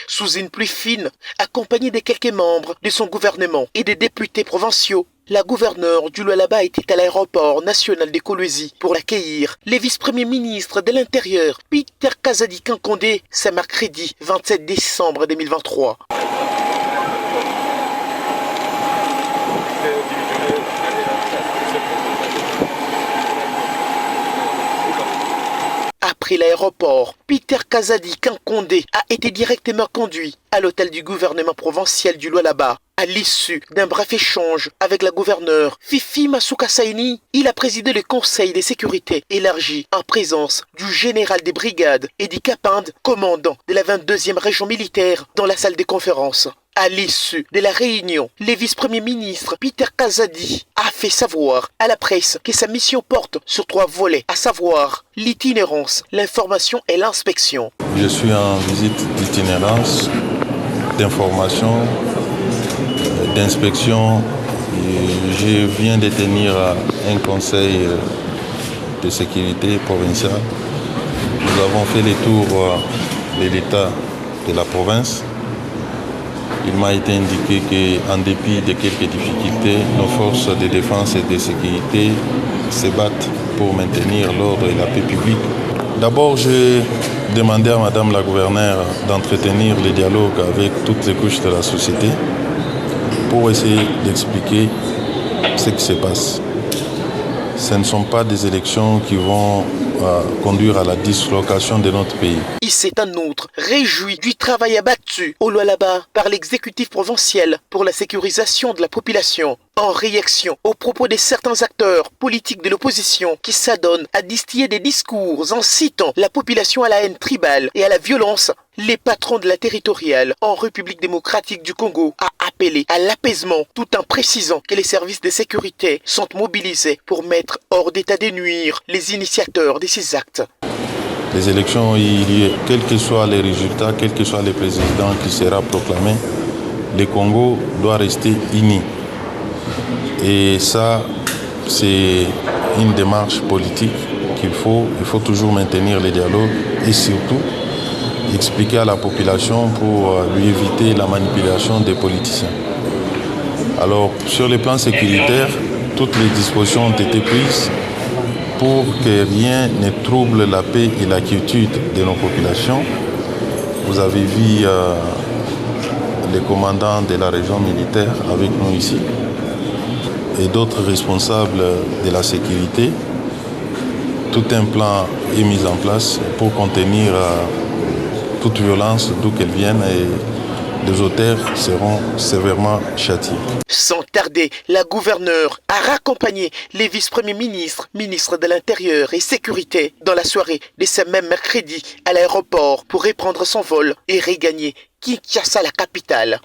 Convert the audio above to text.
sous une pluie fine, accompagné de quelques membres de son gouvernement et des députés provinciaux. La gouverneure du Lualaba était à l'aéroport national de Kolwezi pour l'accueillir. Le vice-premier ministre de l'Intérieur, Peter Kazadi Kankondé, ce mercredi 27 décembre 2023. Après l'aéroport, Peter Kazadi Kankondé a été directement conduit à l'hôtel du gouvernement provincial du Lualaba. À l'issue d'un bref échange avec la gouverneure Fifi Masuka Saini, il a présidé le conseil de sécurité élargi en présence du général des brigades Edi Kapinde, commandant de la 22e région militaire, dans la salle de conférence. À l'issue de la réunion, le vice-premier ministre Peter Kazadi a fait savoir à la presse que sa mission porte sur 3 volets, à savoir l'itinérance, l'information et l'inspection. Je suis en visite d'itinérance, d'information, d'inspection. Je viens de tenir un conseil de sécurité provincial. Nous avons fait le tour de l'état de la province. Il m'a été indiqué qu'en dépit de quelques difficultés, nos forces de défense et de sécurité se battent pour maintenir l'ordre et la paix publique. D'abord, j'ai demandé à Madame la gouverneure d'entretenir le dialogue avec toutes les couches de la société pour essayer d'expliquer ce qui se passe. Ce ne sont pas des élections qui vont conduire à la dislocation de notre pays. Il s'est en outre réjoui du travail abattu au Lualaba par l'exécutif provincial pour la sécurisation de la population, en réaction aux propos de certains acteurs politiques de l'opposition qui s'adonnent à distiller des discours incitant la population à la haine tribale et à la violence. Les patrons de la territoriale en République démocratique du Congo a appelé à l'apaisement tout en précisant que les services de sécurité sont mobilisés pour mettre hors d'état de nuire les initiateurs de ces actes. Les élections, quels que soient les résultats, quel que soit le président qui sera proclamé, le Congo doit rester uni. Et ça, c'est une démarche politique qu'il faut. Il faut toujours maintenir le dialogue et surtout expliquer à la population pour lui éviter la manipulation des politiciens. Alors, sur le plan sécuritaire, toutes les dispositions ont été prises pour que rien ne trouble la paix et la quiétude de nos populations. Vous avez vu les commandants de la région militaire avec nous ici et d'autres responsables de la sécurité. Tout un plan est mis en place pour contenir toute violence d'où qu'elle vienne et les auteurs seront sévèrement châtiés. Sans tarder, la gouverneure a raccompagné les vice-premiers ministres, ministres de l'Intérieur et Sécurité dans la soirée de ce même mercredi à l'aéroport pour reprendre son vol et regagner Kinshasa, la capitale.